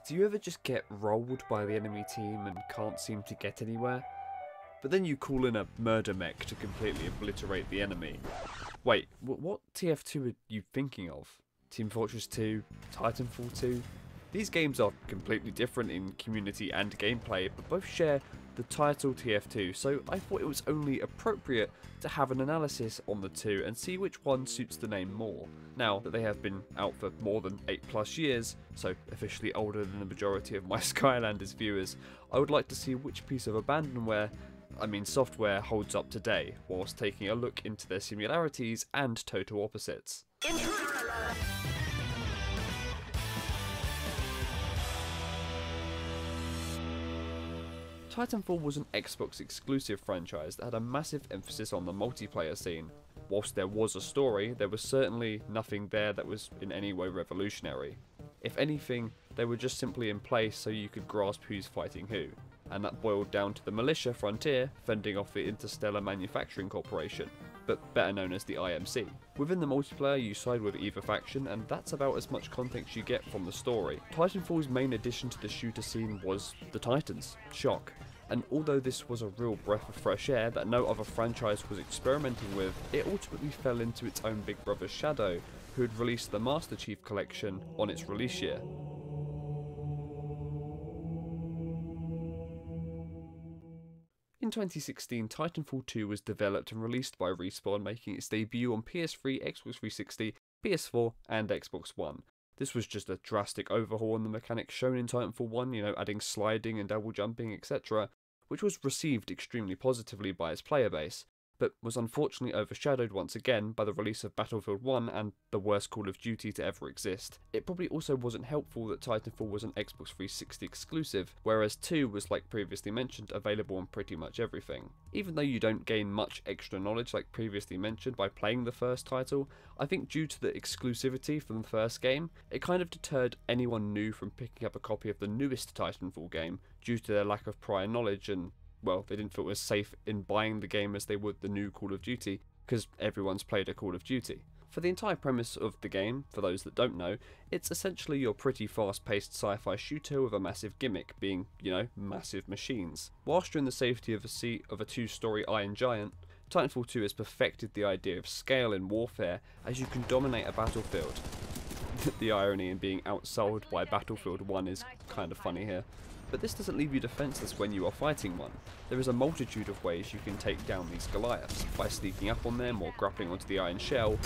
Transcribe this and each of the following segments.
Do you ever just get rolled by the enemy team and can't seem to get anywhere? But then you call in a murder mech to completely obliterate the enemy. Wait, what TF2 are you thinking of? Team Fortress 2? TitanFall 2? These games are completely different in community and gameplay, but both share the title TF2, so I thought it was only appropriate to have an analysis on the two and see which one suits the name more. Now that they have been out for more than 8+ years, so officially older than the majority of my Skylanders viewers, I would like to see which piece of software holds up today, whilst taking a look into their similarities and total opposites. TitanFall was an Xbox exclusive franchise that had a massive emphasis on the multiplayer scene. Whilst there was a story, there was certainly nothing there that was in any way revolutionary. If anything, they were just simply in place so you could grasp who's fighting who, and that boiled down to the militia Frontier fending off the Interstellar Manufacturing Corporation, but better known as the IMC. Within the multiplayer you side with either faction, and that's about as much context you get from the story. Titanfall's main addition to the shooter scene was the Titans, Shock. And although this was a real breath of fresh air that no other franchise was experimenting with, it ultimately fell into its own big brother's shadow, who had released the Master Chief Collection on its release year. In 2016, Titanfall 2 was developed and released by Respawn, making its debut on PS3, Xbox 360, PS4 and Xbox One. This was just a drastic overhaul in the mechanics shown in Titanfall 1, adding sliding and double jumping, etc., which was received extremely positively by its player base, but was unfortunately overshadowed once again by the release of Battlefield 1 and the worst Call of Duty to ever exist. It probably also wasn't helpful that Titanfall was an Xbox 360 exclusive, whereas 2 was, like previously mentioned, available on pretty much everything. Even though you don't gain much extra knowledge like previously mentioned by playing the first title, I think due to the exclusivity from the first game, it kind of deterred anyone new from picking up a copy of the newest Titanfall game due to their lack of prior knowledge and, well, they didn't feel as safe in buying the game as they would the new Call of Duty, because everyone's played a Call of Duty. For the entire premise of the game, for those that don't know, it's essentially your pretty fast-paced sci-fi shooter with a massive gimmick being, massive machines. Whilst you're in the safety of a seat of a two-story Iron Giant, Titanfall 2 has perfected the idea of scale in warfare as you can dominate a battlefield. The irony in being outsold by Battlefield 1 is kind of funny here. But this doesn't leave you defenceless when you are fighting one. There is a multitude of ways you can take down these Goliaths, by sneaking up on them or grappling onto the iron shell,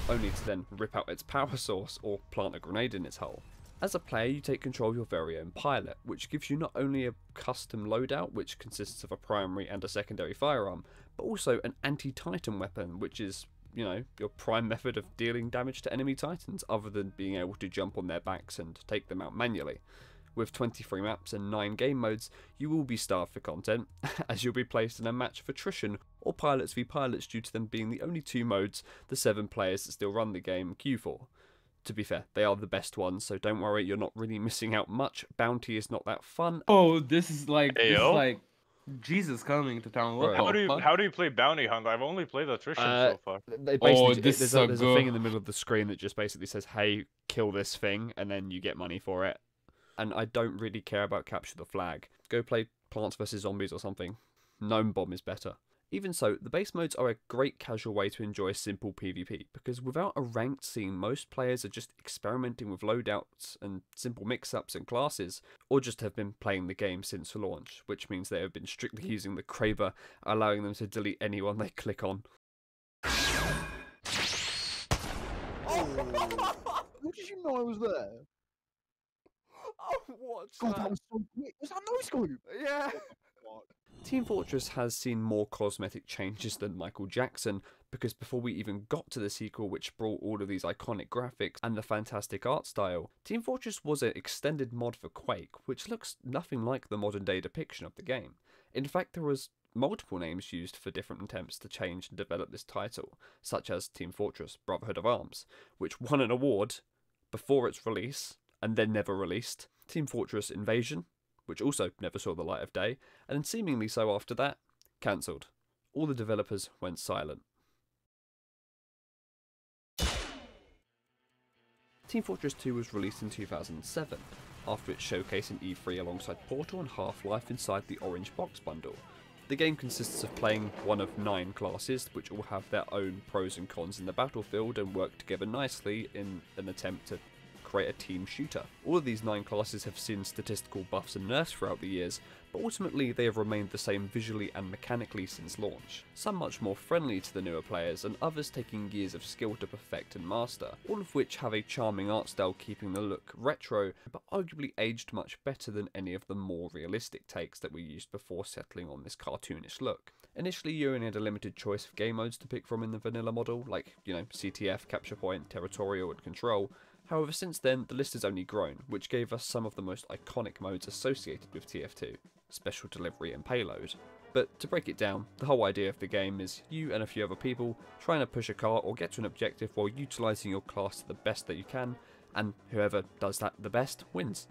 only to then rip out its power source or plant a grenade in its hull. As a player, you take control of your very own pilot, which gives you not only a custom loadout, which consists of a primary and a secondary firearm, but also an anti-Titan weapon, which is, your prime method of dealing damage to enemy Titans, other than being able to jump on their backs and take them out manually. With 23 maps and 9 game modes, you will be starved for content, as you'll be placed in a match of attrition or pilots v pilots due to them being the only 2 modes the 7 players that still run the game queue for. To be fair, they are the best ones, so don't worry, you're not really missing out much. Bounty is not that fun. Oh, this is like Jesus coming to town. What how do you play Bounty Hunt? I've only played attrition so far. There's a thing in the middle of the screen that just basically says, hey, kill this thing, and then you get money for it. And I don't really care about Capture the Flag. Go play Plants vs Zombies or something. Gnome Bomb is better. Even so, the base modes are a great casual way to enjoy simple PvP, because without a ranked scene, most players are just experimenting with loadouts and simple mix-ups and classes, or just have been playing the game since launch, which means they have been strictly using the Kraber, allowing them to delete anyone they click on. Oh! How did you know I was there? Oh, what's God, that was so quick. Was that no scope? Yeah. Team Fortress has seen more cosmetic changes than Michael Jackson, because before we even got to the sequel which brought all of these iconic graphics and the fantastic art style, Team Fortress was an extended mod for Quake, which looks nothing like the modern day depiction of the game. In fact, there was multiple names used for different attempts to change and develop this title, such as Team Fortress Brotherhood of Arms, which won an award before its release, and then never released, Team Fortress Invasion, which also never saw the light of day, and seemingly so after that, cancelled. All the developers went silent. Team Fortress 2 was released in 2007. after its showcase in E3 alongside Portal and Half-Life inside the Orange Box bundle. The game consists of playing one of 9 classes, which all have their own pros and cons in the battlefield and work together nicely in an attempt to create a team shooter. All of these 9 classes have seen statistical buffs and nerfs throughout the years, but ultimately they have remained the same visually and mechanically since launch. Some much more friendly to the newer players, and others taking years of skill to perfect and master, all of which have a charming art style keeping the look retro, but arguably aged much better than any of the more realistic takes that we used before settling on this cartoonish look. Initially, you only had a limited choice of game modes to pick from in the vanilla model, like, CTF, Capture Point, Territorial, and Control. However, since then, the list has only grown, which gave us some of the most iconic modes associated with TF2, Special Delivery and Payload. But to break it down, the whole idea of the game is you and a few other people trying to push a car or get to an objective while utilising your class to the best that you can, and whoever does that the best wins.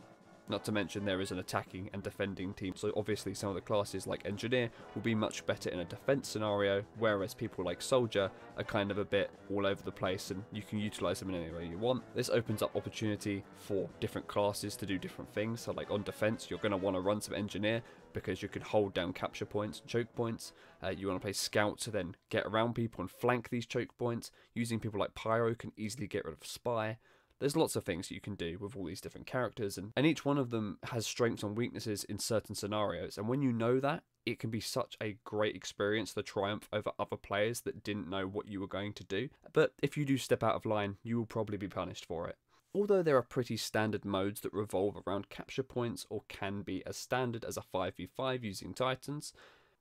Not to mention there is an attacking and defending team, so obviously some of the classes like Engineer will be much better in a defense scenario, whereas people like Soldier are kind of a bit all over the place and you can utilise them in any way you want. This opens up opportunity for different classes to do different things, so like on defense you're going to want to run some Engineer because you can hold down capture points, choke points. You want to play Scout to then get around people and flank these choke points. Using people like Pyro can easily get rid of Spy. There's lots of things you can do with all these different characters, and each one of them has strengths and weaknesses in certain scenarios, and when you know that, it can be such a great experience to triumph over other players that didn't know what you were going to do. But if you do step out of line, you will probably be punished for it. Although there are pretty standard modes that revolve around capture points or can be as standard as a 5v5 using Titans,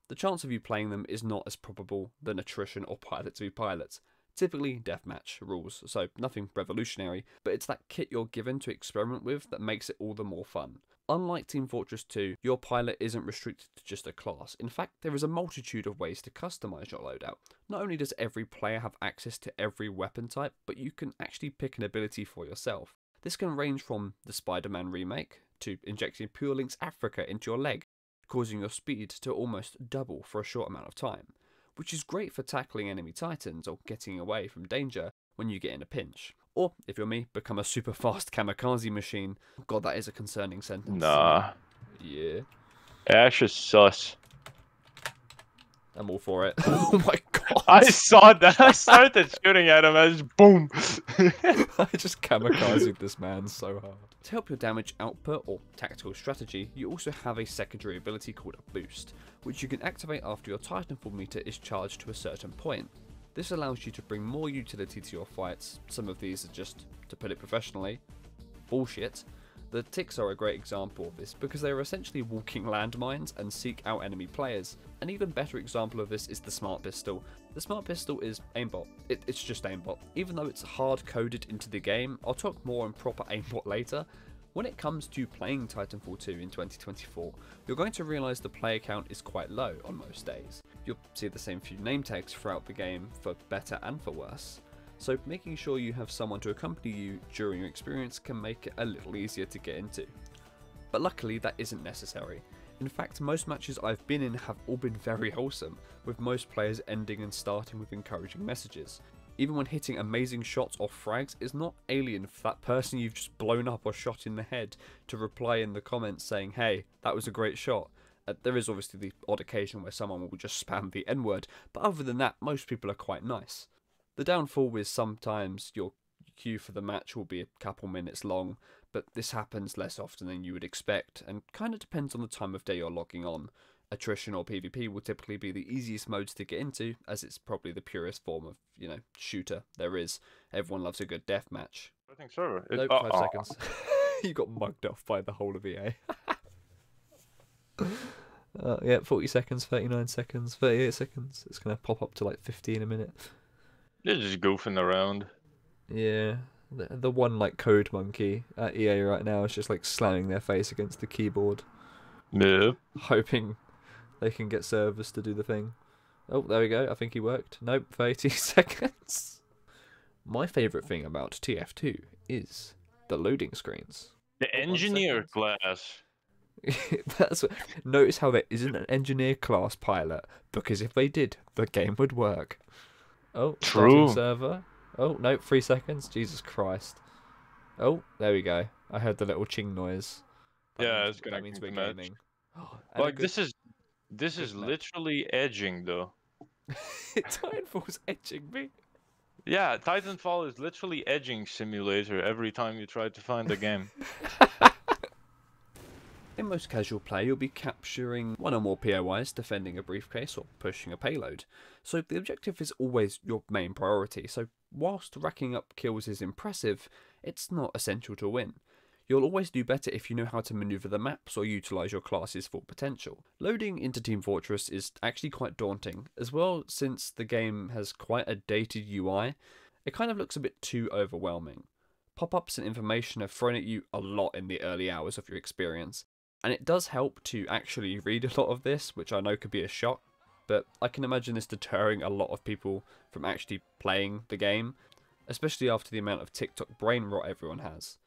the chance of you playing them is not as probable than attrition or pilots v pilots. Typically deathmatch rules, so nothing revolutionary, but it's that kit you're given to experiment with that makes it all the more fun. Unlike Team Fortress 2, your pilot isn't restricted to just a class. In fact, there is a multitude of ways to customise your loadout. Not only does every player have access to every weapon type, but you can actually pick an ability for yourself. This can range from the Spider-Man remake, to injecting Pure Link's Africa into your leg, causing your speed to almost double for a short amount of time, which is great for tackling enemy titans or getting away from danger when you get in a pinch. Or, if you're me, become a super fast kamikaze machine. God, that is a concerning sentence. Nah. Yeah. Ash is sus. I'm all for it. Oh my god. I saw that. I started shooting at him. I just boom. I just kamikazed this man so hard. To help your damage output or tactical strategy, you also have a secondary ability called a boost, which you can activate after your Titanfall meter is charged to a certain point. This allows you to bring more utility to your fights. Some of these are just, to put it professionally, bullshit. The ticks are a great example of this because they are essentially walking landmines and seek out enemy players. An even better example of this is the Smart Pistol. The Smart Pistol is aimbot. It's just aimbot. Even though it's hard coded into the game, I'll talk more on proper aimbot later. When it comes to playing Titanfall 2 in 2024, you're going to realise the player count is quite low on most days. You'll see the same few name tags throughout the game, for better and for worse. So making sure you have someone to accompany you during your experience can make it a little easier to get into. But luckily that isn't necessary. In fact, most matches I've been in have all been very wholesome, with most players ending and starting with encouraging messages. Even when hitting amazing shots or frags, it's not alien for that person you've just blown up or shot in the head to reply in the comments saying, hey, that was a great shot. There is obviously the odd occasion where someone will just spam the N-word, but other than that, most people are quite nice. The downfall is sometimes your queue for the match will be a couple minutes long, but this happens less often than you would expect, and kind of depends on the time of day you're logging on. Attrition or PvP will typically be the easiest modes to get into, as it's probably the purest form of, shooter there is. Everyone loves a good deathmatch. I think so. Nope, 5 seconds. You got mugged off by the whole of EA. Yeah, 40 seconds, 39 seconds, 38 seconds. It's going to pop up to like 15 a minute. They're just goofing around. Yeah, the one like code monkey at EA right now is just like slamming their face against the keyboard. Yeah. Hoping they can get servers to do the thing. Oh, there we go. I think he worked. Nope, 30 seconds. My favourite thing about TF2 is the loading screens. The engineer class. Notice how there isn't an engineer class pilot, because if they did, the game would work. Oh, true. Server. Oh, no, 3 seconds. Jesus Christ. Oh, there we go. I heard the little ching noise. Yeah, it's That means connecting we're to match. gaming. Like this is good match. literally edging though. Titanfall's edging me. Yeah, Titanfall is literally edging simulator every time you try to find a game. In most casual play, you'll be capturing one or more POIs, defending a briefcase, or pushing a payload. So the objective is always your main priority, so whilst racking up kills is impressive, it's not essential to win. You'll always do better if you know how to maneuver the maps or utilise your class's full potential. Loading into TeamFortress is actually quite daunting, as well since the game has quite a dated UI, it kind of looks a bit too overwhelming. Pop-ups and information are thrown at you a lot in the early hours of your experience, and it does help to actually read a lot of this, which I know could be a shock, but I can imagine this deterring a lot of people from actually playing the game, especially after the amount of TikTok brain rot everyone has.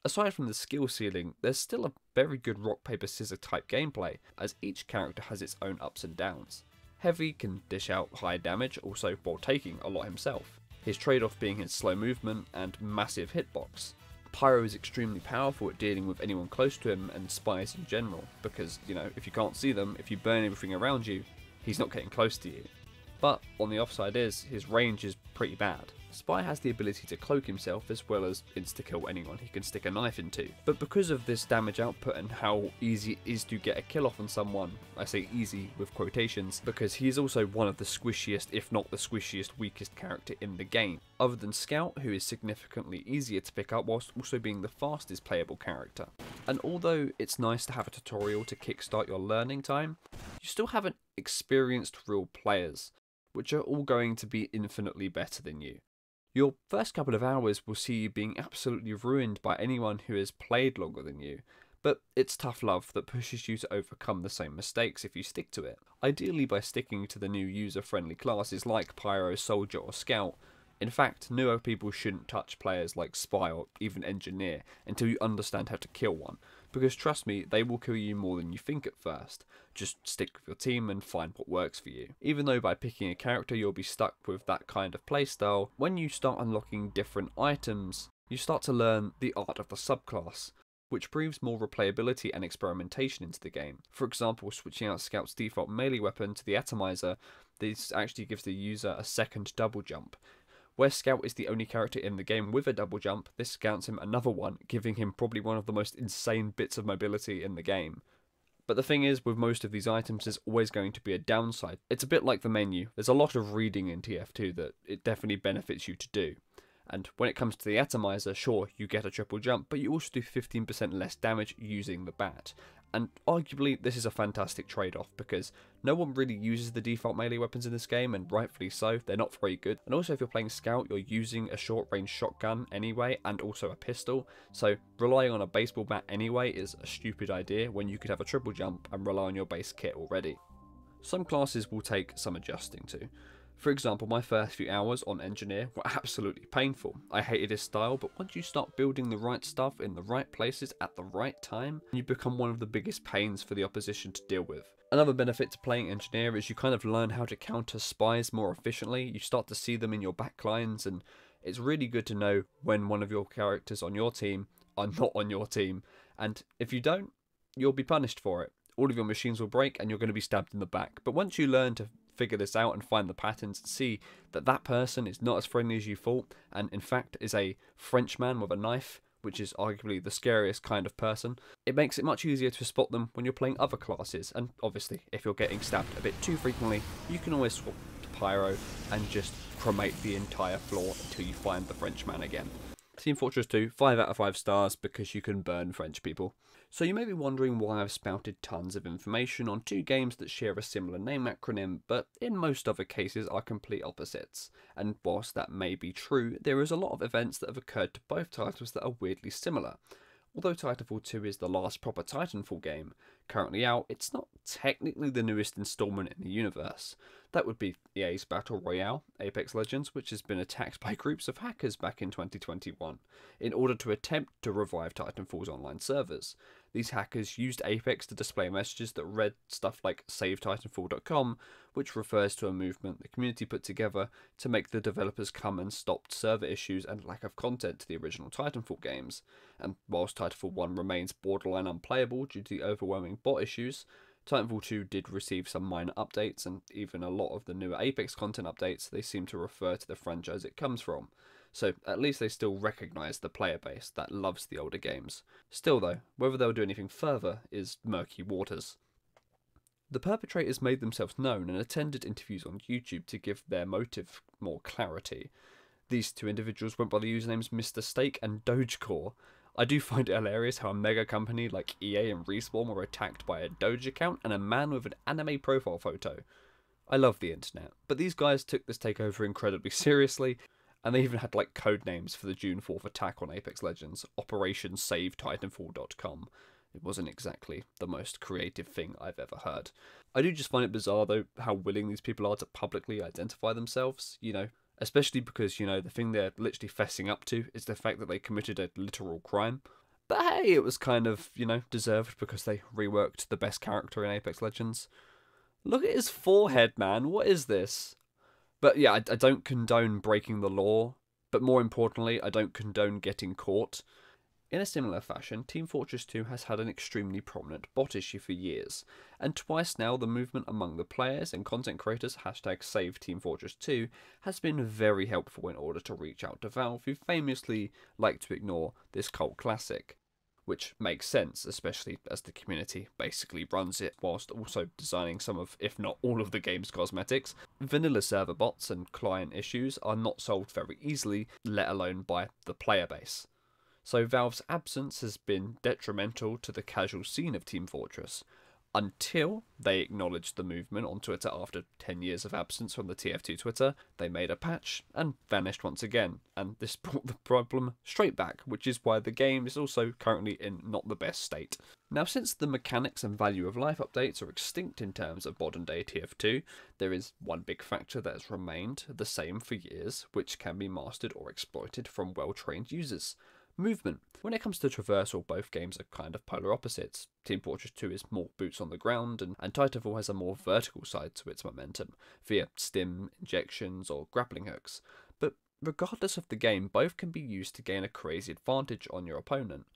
Aside from the skill ceiling, there's still a very good rock paper scissor type gameplay, as each character has its own ups and downs. Heavy can dish out high damage, also while taking a lot himself, his trade-off being his slow movement and massive hitbox. Pyro is extremely powerful at dealing with anyone close to him and spies in general, because, you know, if you can't see them, if you burn everything around you, he's not getting close to you. But on the offside is, his range is pretty bad. Spy has the ability to cloak himself as well as insta-kill anyone he can stick a knife into. But because of this damage output and how easy it is to get a kill off on someone, I say easy with quotations, because he is also one of the squishiest, if not the squishiest, weakest character in the game. Other than Scout, who is significantly easier to pick up whilst also being the fastest playable character. And although it's nice to have a tutorial to kickstart your learning time, you still haven't experienced real players, which are all going to be infinitely better than you. Your first couple of hours will see you being absolutely ruined by anyone who has played longer than you, but it's tough love that pushes you to overcome the same mistakes if you stick to it, ideally by sticking to the new user-friendly classes like Pyro, Soldier or Scout. In fact, newer people shouldn't touch players like Spy or even Engineer until you understand how to kill one, because trust me, they will kill you more than you think at first. Just stick with your team and find what works for you. Even though by picking a character you'll be stuck with that kind of playstyle, when you start unlocking different items, you start to learn the art of the subclass, which breathes more replayability and experimentation into the game. For example, switching out Scout's default melee weapon to the Atomizer, this actually gives the user a second double jump. Where Scout is the only character in the game with a double jump, this grants him another one, giving him probably one of the most insane bits of mobility in the game. But the thing is, with most of these items, there's always going to be a downside. It's a bit like the menu. There's a lot of reading in TF2 that it definitely benefits you to do. And when it comes to the Atomizer, sure, you get a triple jump, but you also do 15% less damage using the bat. And arguably, this is a fantastic trade-off, because no one really uses the default melee weapons in this game, and rightfully so, they're not very good. And also, if you're playing Scout, you're using a short-range shotgun anyway, and also a pistol, so relying on a baseball bat anyway is a stupid idea when you could have a triple jump and rely on your base kit already. Some classes will take some adjusting to. For example, my first few hours on Engineer were absolutely painful. I hated his style, but once you start building the right stuff in the right places at the right time, you become one of the biggest pains for the opposition to deal with. Another benefit to playing Engineer is you kind of learn how to counter spies more efficiently. You start to see them in your backlines, and it's really good to know when one of your characters on your team are not on your team. And if you don't, you'll be punished for it. All of your machines will break and you're going to be stabbed in the back. But once you learn to figure this out and find the patterns, see that that person is not as friendly as you thought, and in fact is a Frenchman with a knife, which is arguably the scariest kind of person, it makes it much easier to spot them when you're playing other classes. And obviously, if you're getting stabbed a bit too frequently, you can always swap to Pyro and just cremate the entire floor until you find the Frenchman again. TeamFortress 2, 5 out of 5 stars, because you can burn French people. So you may be wondering why I've spouted tons of information on two games that share a similar name acronym, but in most other cases are complete opposites. And whilst that may be true, there is a lot of events that have occurred to both titles that are weirdly similar. Although Titanfall 2 is the last proper Titanfall game currently out, it's not technically the newest installment in the universe. That would be EA's Battle Royale, Apex Legends, which has been attacked by groups of hackers back in 2021 in order to attempt to revive Titanfall's online servers. These hackers used Apex to display messages that read stuff like SaveTitanFall.com, which refers to a movement the community put together to make the developers come and stop server issues and lack of content to the original Titanfall games. And whilst Titanfall 1 remains borderline unplayable due to the overwhelming bot issues, Titanfall 2 did receive some minor updates, and even a lot of the newer Apex content updates, they seem to refer to the franchise it comes from. So at least they still recognise the player base that loves the older games. Still though, whether they'll do anything further is murky waters. The perpetrators made themselves known and attended interviews on YouTube to give their motive more clarity. These two individuals went by the usernames Mr. Steak and Dogecore. I do find it hilarious how a mega company like EA and Respawn were attacked by a Doge account and a man with an anime profile photo. I love the internet, but these guys took this takeover incredibly seriously, and they even had like code names for the June 4th attack on Apex Legends, Operation Save Titanfall.com. It wasn't exactly the most creative thing I've ever heard. I do just find it bizarre though how willing these people are to publicly identify themselves, especially because, the thing they're literally fessing up to is the fact that they committed a literal crime. But hey, it was kind of, deserved because they reworked the best character in Apex Legends. Look at his forehead, man, what is this? But yeah, I don't condone breaking the law, but more importantly, I don't condone getting caught. In a similar fashion, TeamFortress 2 has had an extremely prominent bot issue for years, and twice now the movement among the players and content creators #SaveTeamFortress2 has been very helpful in order to reach out to Valve, who famously like to ignore this cult classic. Which makes sense, especially as the community basically runs it whilst also designing some of, if not all of the game's cosmetics. Vanilla server bots and client issues are not solved very easily, let alone by the player base. So Valve's absence has been detrimental to the casual scene of Team Fortress, until they acknowledged the movement on Twitter after 10 years of absence from the TF2 Twitter. They made a patch and vanished once again, and this brought the problem straight back, which is why the game is also currently in not the best state. Now, since the mechanics and value of life updates are extinct in terms of modern day TF2, there is one big factor that has remained the same for years, which can be mastered or exploited from well-trained users. Movement. When it comes to traversal, both games are kind of polar opposites. Team Fortress 2 is more boots on the ground, and Titanfall has a more vertical side to its momentum, via stim, injections, or grappling hooks. But regardless of the game, both can be used to gain a crazy advantage on your opponent.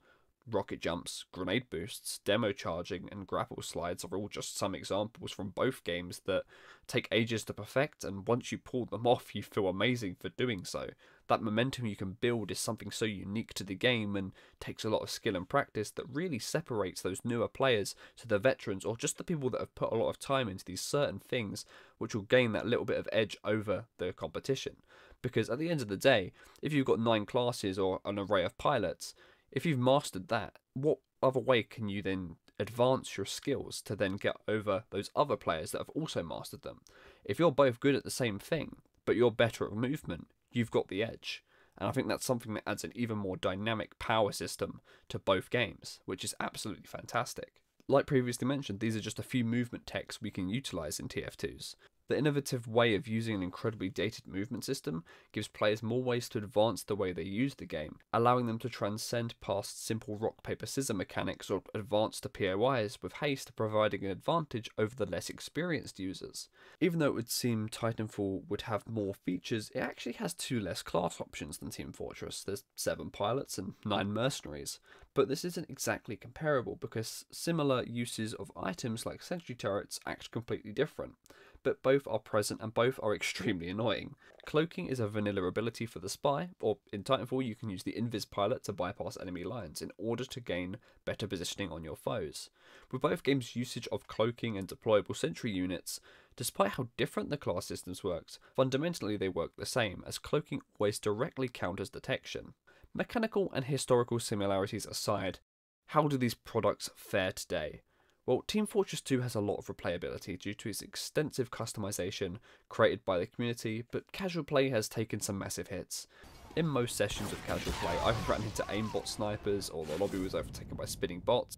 Rocket jumps, grenade boosts, demo charging, and grapple slides are all just some examples from both games that take ages to perfect, and once you pull them off, you feel amazing for doing so. That momentum you can build is something so unique to the game and takes a lot of skill and practice that really separates those newer players to the veterans, or just the people that have put a lot of time into these certain things, which will gain that little bit of edge over the competition. Because at the end of the day, if you've got 9 classes or an array of pilots, if you've mastered that, what other way can you then advance your skills to then get over those other players that have also mastered them? If you're both good at the same thing, but you're better at movement, you've got the edge. And I think that's something that adds an even more dynamic power system to both games, which is absolutely fantastic. Like previously mentioned, these are just a few movement techs we can utilise in TF2s. The innovative way of using an incredibly dated movement system gives players more ways to advance the way they use the game, allowing them to transcend past simple rock, paper, scissors mechanics or advance to POIs with haste, providing an advantage over the less experienced users. Even though it would seem Titanfall would have more features, it actually has 2 less class options than Team Fortress. There's 7 pilots and 9 mercenaries. But this isn't exactly comparable because similar uses of items like sentry turrets act completely different. But both are present and both are extremely annoying. Cloaking is a vanilla ability for the spy, or in Titanfall you can use the invis pilot to bypass enemy lines in order to gain better positioning on your foes. With both games' usage of cloaking and deployable sentry units, despite how different the class systems works, fundamentally they work the same, as cloaking always directly counters detection. Mechanical and historical similarities aside, how do these products fare today? Well, Team Fortress 2 has a lot of replayability due to its extensive customization created by the community, but casual play has taken some massive hits. In most sessions of casual play, I've ran into aimbot snipers, or the lobby was overtaken by spinning bots.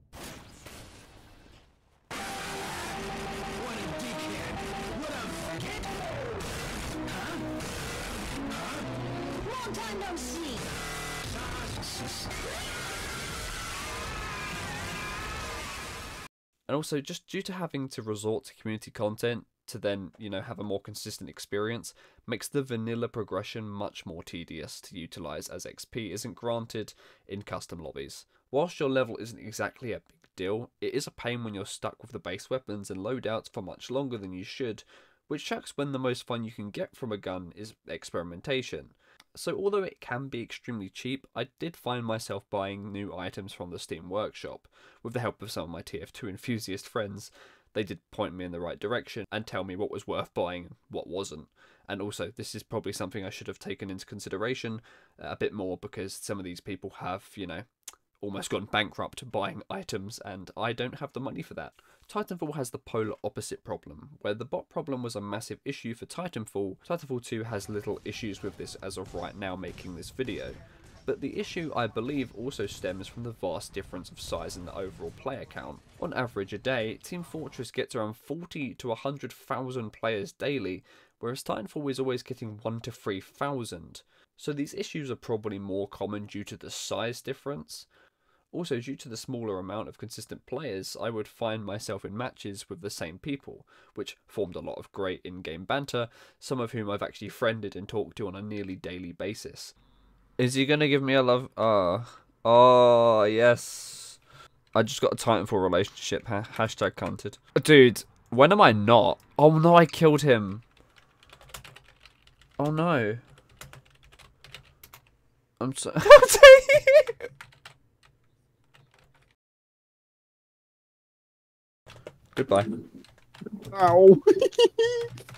And also, just due to having to resort to community content to then, have a more consistent experience, makes the vanilla progression much more tedious to utilise, as XP isn't granted in custom lobbies. Whilst your level isn't exactly a big deal, it is a pain when you're stuck with the base weapons and loadouts for much longer than you should, which sucks when the most fun you can get from a gun is experimentation. So although it can be extremely cheap, I did find myself buying new items from the Steam Workshop. With the help of some of my TF2 enthusiast friends, they did point me in the right direction and tell me what was worth buying and what wasn't. And also, this is probably something I should have taken into consideration a bit more, because some of these people have, almost gone bankrupt buying items, and I don't have the money for that. Titanfall has the polar opposite problem. Where the bot problem was a massive issue for Titanfall, Titanfall 2 has little issues with this as of right now making this video. But the issue, I believe, also stems from the vast difference of size in the overall player count. On average a day, TeamFortress gets around 40 to 100,000 players daily, whereas Titanfall is always getting 1 to 3,000. So these issues are probably more common due to the size difference. Also, due to the smaller amount of consistent players, I would find myself in matches with the same people, which formed a lot of great in-game banter, some of whom I've actually friended and talked to on a nearly daily basis. Is he gonna give me a love? Oh, yes. I just got a Titanfall relationship, hashtag cunted. Dude, when am I not? Oh no, I killed him. Oh no. I'm so... Goodbye. Ow!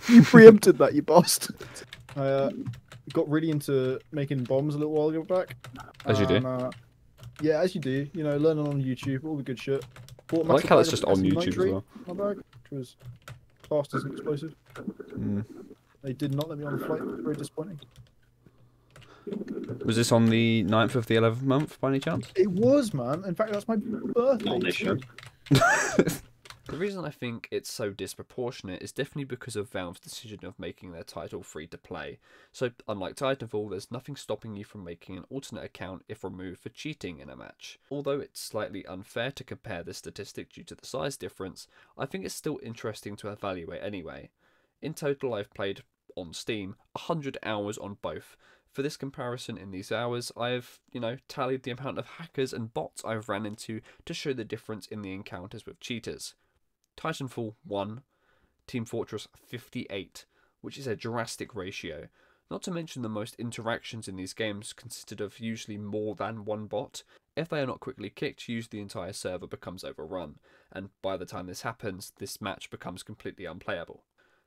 You preempted that, you bastard. I got really into making bombs a little while ago back. As you do. Yeah, as you do. Learning on YouTube, all the good shit. I like how it's just on YouTube as well. My bag, which was classed as an explosive. They did not let me on the flight. Very disappointing. Was this on the 9th of the 11th month, by any chance? It was, man. In fact, that's my birthday. The reason I think it's so disproportionate is definitely because of Valve's decision of making their title free to play. So, unlike Titanfall, there's nothing stopping you from making an alternate account if removed for cheating in a match. Although it's slightly unfair to compare this statistic due to the size difference, I think it's still interesting to evaluate anyway. In total, I've played, on Steam, 100 hours on both. For this comparison in these hours, I've, tallied the amount of hackers and bots I've ran into to show the difference in the encounters with cheaters. Titanfall 1, TeamFortress 58, which is a drastic ratio. Not to mention the most interactions in these games consisted of usually more than one bot. If they are not quickly kicked, usually the entire server becomes overrun, and by the time this happens, this match becomes completely unplayable.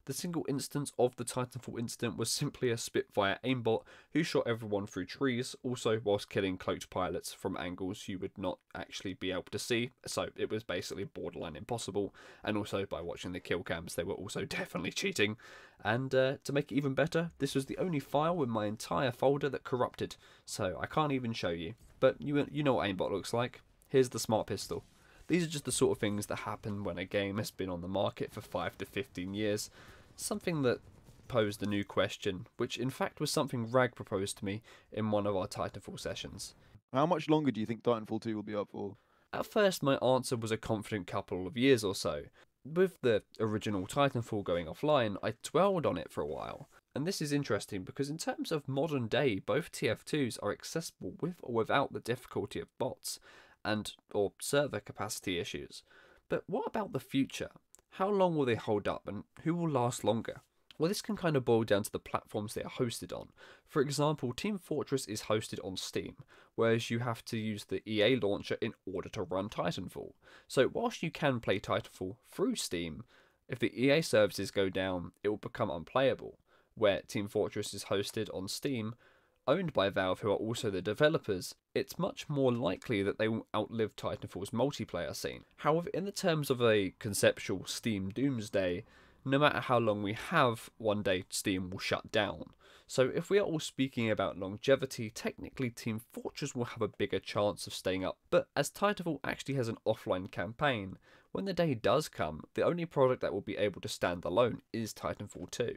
The single instance of the Titanfall incident was simply a Spitfire aimbot who shot everyone through trees, also whilst killing cloaked pilots from angles you would not actually be able to see, so it was basically borderline impossible, and also by watching the kill cams they were also definitely cheating. And to make it even better, this was the only file in my entire folder that corrupted, so I can't even show you. But you know what aimbot looks like. Here's the smart pistol. These are just the sort of things that happen when a game has been on the market for 5 to 15 years. Something that posed a new question, which in fact was something Rag proposed to me in one of our Titanfall sessions. How much longer do you think Titanfall 2 will be up for? At first my answer was a confident couple of years or so. With the original Titanfall going offline, I dwelled on it for a while. And this is interesting because in terms of modern day, both TF2s are accessible with or without the difficulty of bots and or server capacity issues. But what about the future? How long will they hold up and who will last longer? Well, this can kind of boil down to the platforms they are hosted on. For example, TeamFortress is hosted on Steam, whereas you have to use the EA launcher in order to run Titanfall. So whilst you can play Titanfall through Steam, if the EA services go down, it will become unplayable. Where TeamFortress is hosted on Steam, owned by Valve, who are also the developers, it's much more likely that they will outlive Titanfall's multiplayer scene. However, in the terms of a conceptual Steam doomsday, no matter how long we have, one day Steam will shut down. So if we are all speaking about longevity, technically TeamFortress will have a bigger chance of staying up. But as Titanfall actually has an offline campaign, when the day does come, the only product that will be able to stand alone is Titanfall 2.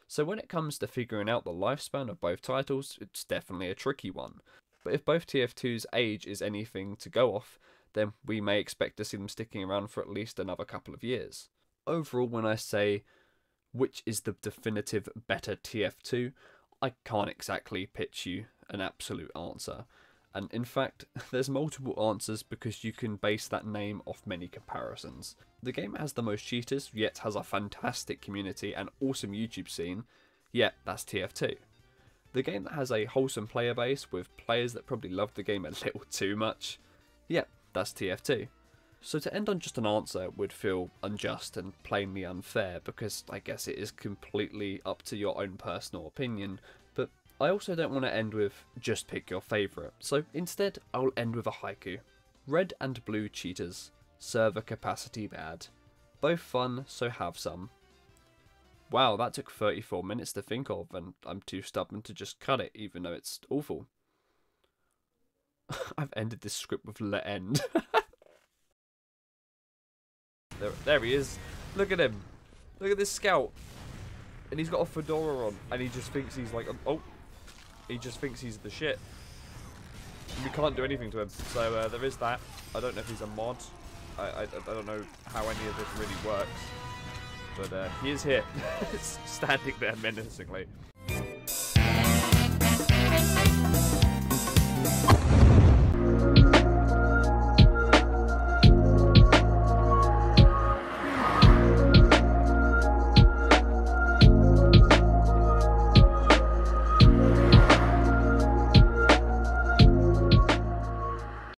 So when it comes to figuring out the lifespan of both titles, it's definitely a tricky one. But if both TF2's age is anything to go off, then we may expect to see them sticking around for at least another couple of years. Overall, when I say which is the definitive better TF2, I can't exactly pitch you an absolute answer. And in fact, there's multiple answers because you can base that name off many comparisons. The game has the most cheaters, yet has a fantastic community and awesome YouTube scene, yet that's TF2. The game that has a wholesome player base with players that probably love the game a little too much, yet that's TF2. So to end on just an answer would feel unjust and plainly unfair, because I guess it is completely up to your own personal opinion, but I also don't want to end with just pick your favourite, so instead I'll end with a haiku. Red and blue cheaters, server capacity bad. Both fun, so have some. Wow, that took 34 minutes to think of, and I'm too stubborn to just cut it, even though it's awful. I've ended this script with let end. There he is. Look at him. Look at this scout. And he's got a fedora on. And he just thinks he's like, oh. He just thinks he's the shit. And we can't do anything to him. So there is that. I don't know if he's a mod. I don't know how any of this really works. But he is here. Standing there menacingly.